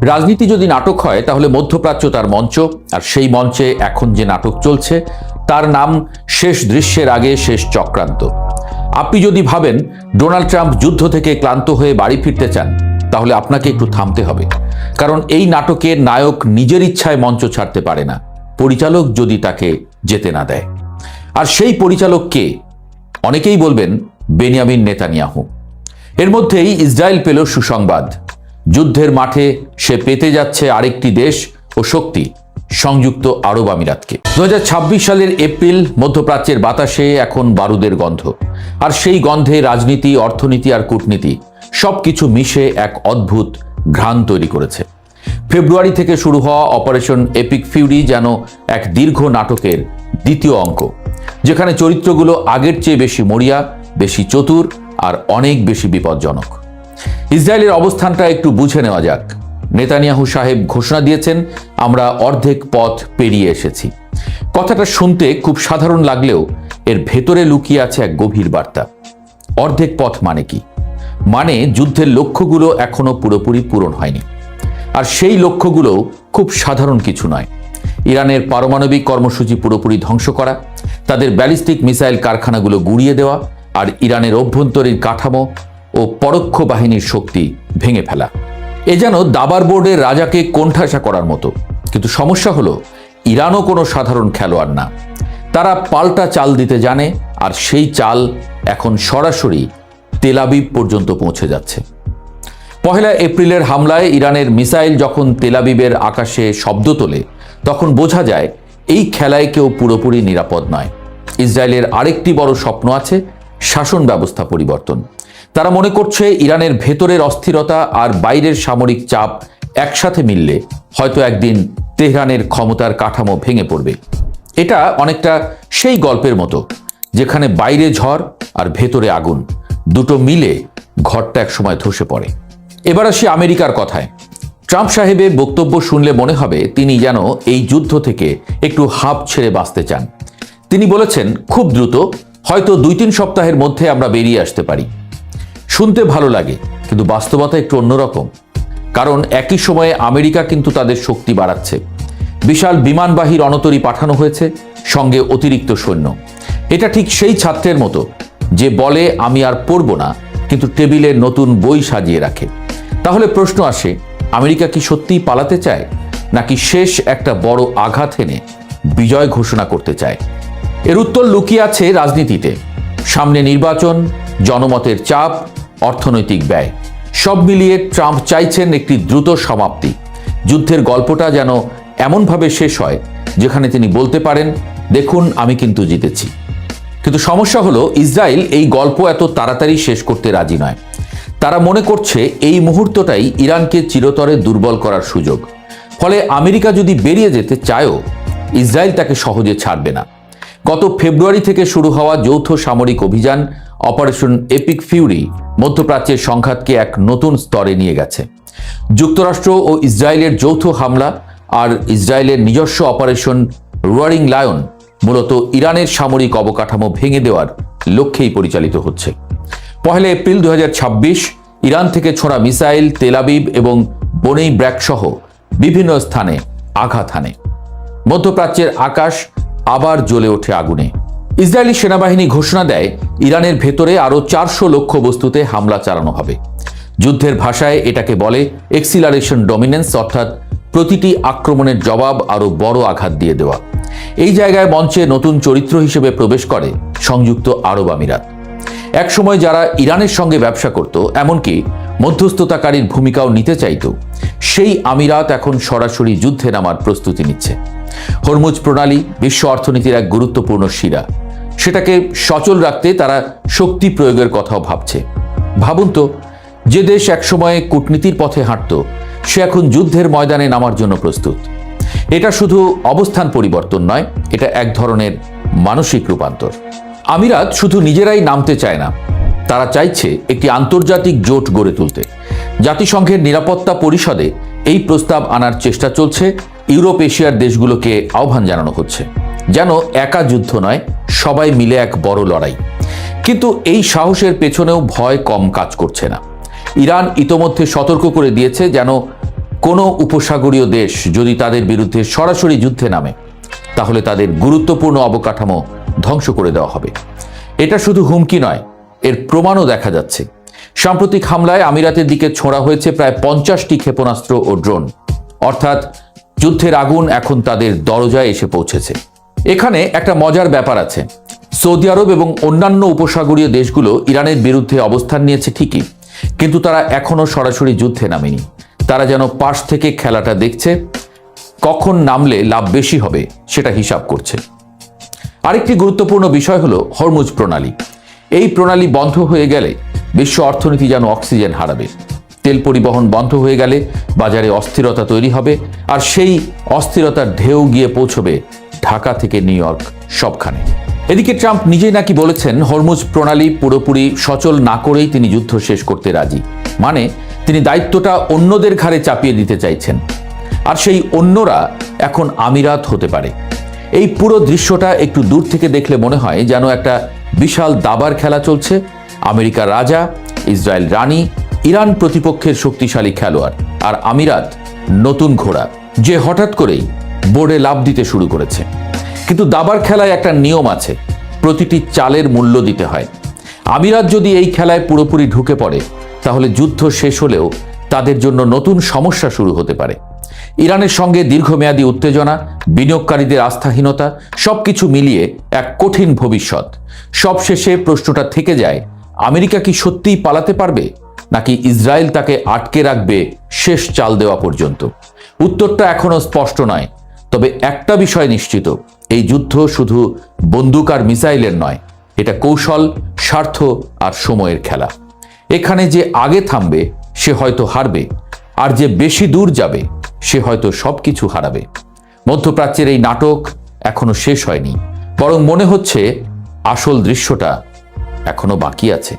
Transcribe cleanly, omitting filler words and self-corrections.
রাজনীতি যদি নাটক হয় তাহলে মধ্যপ্রাচ্য তার মঞ্চ, আর সেই মঞ্চে এখন যে নাটক চলছে তার নাম শেষ দৃশ্যের আগে শেষ চক্রান্ত। আপনি যদি ভাবেন ডোনাল্ড ট্রাম্প যুদ্ধ থেকে ক্লান্ত হয়ে বাড়ি ফিরতে চান, তাহলে আপনাকে একটু থামতে হবে, কারণ এই নাটকের নায়ক নিজের ইচ্ছায় মঞ্চ ছাড়তে পারে না, পরিচালক যদি তাকে যেতে না দেয়। আর সেই পরিচালক কে? অনেকেই বলবেন বেনিয়ামিন নেতানিয়াহু। এর মধ্যেই ইসরায়েল পেল সুসংবাদ। যুদ্ধের মাঠে সে পেতে যাচ্ছে আরেকটি দেশ ও শক্তি, সংযুক্ত আরব আমিরাতকে। 2026 সালের এপ্রিল, মধ্যপ্রাচ্যের বাতাসে এখন বারুদের গন্ধ, আর সেই গন্ধে রাজনীতি, অর্থনীতি আর কূটনীতি সবকিছু মিশে এক অদ্ভুত ঘ্রাণ তৈরি করেছে। ফেব্রুয়ারি থেকে শুরু হওয়া অপারেশন এপিক ফিউরি যেন এক দীর্ঘ নাটকের দ্বিতীয় অঙ্ক, যেখানে চরিত্রগুলো আগের চেয়ে বেশি মরিয়া, বেশি চতুর আর অনেক বেশি বিপজ্জনক। ইসরায়েলের অবস্থানটা একটু বুঝে নেওয়া যাক। নেতানিয়াহু সাহেব ঘোষণা দিয়েছেন, আমরা অর্ধেক পথ পেরিয়ে এসেছি। কথাটা শুনতে খুব সাধারণ লাগলেও এর ভেতরে লুকিয়ে আছে এক গভীর বার্তা। অর্ধেক পথ মানে কি? মানে যুদ্ধের লক্ষ্যগুলো এখনো পুরোপুরি পূরণ হয়নি, আর সেই লক্ষ্যগুলো খুব সাধারণ কিছু নয়। ইরানের পারমাণবিক কর্মসূচি পুরোপুরি ধ্বংস করা, তাদের ব্যালিস্টিক মিসাইল কারখানাগুলো গুঁড়িয়ে দেওয়া, আর ইরানের অভ্যন্তরীণ কাঠামো ও পরোক্ষ বাহিনীর শক্তি ভেঙে ফেলা। এ যেন দাবার বোর্ডের রাজাকে কোণঠাসা করার মতো। কিন্তু সমস্যা হলো, ইরানও কোনো সাধারণ খেলোয়াড় না। তারা পাল্টা চাল দিতে জানে, আর সেই চাল এখন সরাসরি তেল আবিব পর্যন্ত পৌঁছে যাচ্ছে। 1 এপ্রিলের হামলায় ইরানের মিসাইল যখন তেল আবিবের আকাশে শব্দ তোলে, তখন বোঝা যায় এই খেলায় কেউ পুরোপুরি নিরাপদ নয়। ইসরায়েলের আরেকটি বড় স্বপ্ন আছে, শাসন ব্যবস্থা পরিবর্তন। তারা মনে করছে ইরানের ভেতরের অস্থিরতা আর বাইরের সামরিক চাপ একসাথে মিললে হয়তো একদিন তেহরানের ক্ষমতার কাঠামো ভেঙে পড়বে। এটা অনেকটা সেই গল্পের মতো, যেখানে বাইরে ঝড় আর ভেতরে আগুন, দুটো মিলে ঘরটা একসময় ধসে পড়ে। এবার আসি আমেরিকার কথায়। ট্রাম্প সাহেবের বক্তব্য শুনলে মনে হবে তিনি যেন এই যুদ্ধ থেকে একটু হাঁপ ছেড়ে বাঁচতে চান। তিনি বলেছেন, খুব দ্রুত, হয়তো 2-3 সপ্তাহের মধ্যে আমরা বেরিয়ে আসতে পারি। শুনতে ভালো লাগে, কিন্তু বাস্তবতা একটু অন্যরকম। কারণ একই সময়ে আমেরিকা কিন্তু তাদের শক্তি বাড়াচ্ছে। বিশাল বিমানবাহী রণতরী পাঠানো হয়েছে, সঙ্গে অতিরিক্ত সৈন্য। এটা ঠিক সেই ছাত্রের মতো যে বলে আমি আর পড়ব না, কিন্তু টেবিলে নতুন বই সাজিয়ে রাখে। তাহলে প্রশ্ন আসে, আমেরিকা কি সত্যিই পালাতে চায়, নাকি শেষ একটা বড় আঘাত এনে বিজয় ঘোষণা করতে চায়? এর উত্তর লুকিয়ে আছে রাজনীতিতে। সামনে নির্বাচন, জনমতের চাপ, অর্থনৈতিক ব্যয়, সব মিলিয়ে ট্রাম্প চাইছেন একটি দ্রুত সমাপ্তি। যুদ্ধের গল্পটা যেন এমনভাবে শেষ হয় যেখানে তিনি বলতে পারেন, দেখুন আমি কিন্তু জিতেছি। কিন্তু সমস্যা হলো, ইসরায়েল এই গল্প এত তাড়াতাড়ি শেষ করতে রাজি নয়। তারা মনে করছে এই মুহূর্তটাই ইরানকে চিরতরে দুর্বল করার সুযোগ। ফলে আমেরিকা যদি বেরিয়ে যেতে চায়ও, ইসরায়েল তাকে সহজে ছাড়বে না। গত ফেব্রুয়ারি থেকে শুরু হওয়া যৌথ সামরিক অভিযান অপারেশন এপিক ফিউরি মধ্যপ্রাচ্যের সংঘাতকে এক নতুন স্তরে নিয়ে গেছে। যুক্তরাষ্ট্র ও ইসরায়েলের যৌথ হামলা আর ইসরায়েলের নিজস্ব অপারেশন রোয়ারিং লায়ন মূলত ইরানের সামরিক অবকাঠামো ভেঙে দেওয়ার লক্ষ্যেই পরিচালিত হচ্ছে। 1 এপ্রিল 2026 ইরান থেকে ছোড়া মিসাইল তেল আবিব এবং বনেই ব্র্যাক সহ বিভিন্ন স্থানে আঘাত হানে। মধ্যপ্রাচ্যের আকাশ আবার জ্বলে ওঠে আগুনে। ইসরায়েলি সেনাবাহিনী ঘোষণা দেয়, ইরানের ভেতরে আরও 400 লক্ষ্যবস্তুতে হামলা চালানো হবে। যুদ্ধের ভাষায় এটাকে বলে এক্সিলারেশন ডমিনেন্স, অর্থাৎ প্রতিটি আক্রমণের জবাব আরও বড় আঘাত দিয়ে দেওয়া। এই জায়গায় মঞ্চে নতুন চরিত্র হিসেবে প্রবেশ করে সংযুক্ত আরব আমিরাত। একসময় যারা ইরানের সঙ্গে ব্যবসা করত, এমনকি মধ্যস্থতাকারীর ভূমিকাও নিতে চাইত, সেই আমিরাত এখন সরাসরি যুদ্ধে নামার প্রস্তুতি নিচ্ছে। হরমুজ প্রণালী বিশ্ব অর্থনীতির এক গুরুত্বপূর্ণ শিরা। সেটাকে সচল রাখতে তারা শক্তি প্রয়োগের কথাও ভাবছে। ভাবুন তো, যে দেশ একসময় কূটনীতির পথে হাঁটত, সে এখন যুদ্ধের ময়দানে নামার জন্য প্রস্তুত। এটা শুধু অবস্থান পরিবর্তন নয়, এটা এক ধরনের মানসিক রূপান্তর। আমিরাত শুধু নিজেরাই নামতে চায় না, তারা চাইছে একটি আন্তর্জাতিক জোট গড়ে তুলতে। জাতিসংঘের নিরাপত্তা পরিষদে এই প্রস্তাব আনার চেষ্টা চলছে। ইউরোপ এশিয়ার দেশগুলোকে আহ্বান জানানো হচ্ছে, যেন একা যুদ্ধ নয়, সবাই মিলে এক বড় লড়াই। কিন্তু এই সাহসের পেছনেও ভয় কম কাজ করছে না। ইরান ইতোমধ্যে সতর্ক করে দিয়েছে যেন কোনো উপসাগরীয় দেশ যদি তাদের বিরুদ্ধে সরাসরি যুদ্ধে নামে তাহলে তাদের গুরুত্বপূর্ণ অবকাঠামো ধ্বংস করে দেওয়া হবে। এটা শুধু হুমকি নয়, এর প্রমাণও দেখা যাচ্ছে। সাম্প্রতিক হামলায় আমিরাতের দিকে ছোঁড়া হয়েছে প্রায় 50টি ক্ষেপণাস্ত্র ও ড্রোন, অর্থাৎ যুদ্ধের আগুন এখন তাদের দরজায় এসে পৌঁছেছে। এখানে একটা মজার ব্যাপার আছে। সৌদি আরব এবং অন্যান্য উপসাগরীয় দেশগুলো ইরানের বিরুদ্ধে অবস্থান নিয়েছে ঠিকই, কিন্তু তারা এখনো সরাসরি যুদ্ধে নামেনি। তারা যেন পাশ থেকে খেলাটা দেখছে, কখন নামলে লাভ বেশি হবে সেটা হিসাব করছে। আরেকটি গুরুত্বপূর্ণ বিষয় হলো হরমুজ প্রণালী। এই প্রণালী বন্ধ হয়ে গেলে বিশ্ব অর্থনীতি যেন অক্সিজেন হারাবে। তেল পরিবহন বন্ধ হয়ে গেলে বাজারে অস্থিরতা তৈরি হবে, আর সেই অস্থিরতার ঢেউ গিয়ে পৌঁছবে ঢাকা থেকে নিউ ইয়র্ক সবখানে। এদিকে ট্রাম্প নিজেই নাকি বলেছেন হরমুজ প্রণালী পুরোপুরি সচল না করেই তিনি যুদ্ধ শেষ করতে রাজি। মানে তিনি দায়িত্বটা অন্যদের ঘাড়ে চাপিয়ে দিতে চাইছেন, আর সেই অন্যরা এখন আমিরাত হতে পারে। এই পুরো দৃশ্যটা একটু দূর থেকে দেখলে মনে হয় যেন একটা বিশাল দাবার খেলা চলছে। আমেরিকার রাজা, ইসরায়েল রানী, ইরান প্রতিপক্ষের শক্তিশালী খেলোয়াড়, আর আমিরাত নতুন ঘোড়া যে হঠাৎ করেই বোর্ডে লাফ দিতে শুরু করেছে। কিন্তু দাবার খেলায় একটা নিয়ম আছে, প্রতিটি চালের মূল্য দিতে হয়। আমিরাত যদি এই খেলায় পুরোপুরি ঢুকে পড়ে তাহলে যুদ্ধ শেষ হলেও তাদের জন্য নতুন সমস্যা শুরু হতে পারে। ইরানের সঙ্গে দীর্ঘমেয়াদী উত্তেজনা, বিনিয়োগকারীদের আস্থাহীনতা, সবকিছু মিলিয়ে এক কঠিন ভবিষ্যৎ। সবশেষে প্রশ্নটা থেকে যায়, আমেরিকা কি সত্যিই পালাতে পারবে, নাকি ইসরায়েল তাকে আটকে রাখবে শেষ চাল দেওয়া পর্যন্ত? উত্তরটা এখনো স্পষ্ট নয়, তবে একটা বিষয় নিশ্চিত, এই যুদ্ধ শুধু বন্দুক আর মিসাইলের নয়, এটা কৌশল, স্বার্থ আর সময়ের খেলা। এখানে যে আগে থামবে সে হয়তো হারবে, আর যে বেশি দূর যাবে সে হয়তো সবকিছু হারাবে। মধ্যপ্রাচ্যের এই নাটক এখনো শেষ হয়নি, বরং মনে হচ্ছে আসল দৃশ্যটা এখনো বাকি আছে।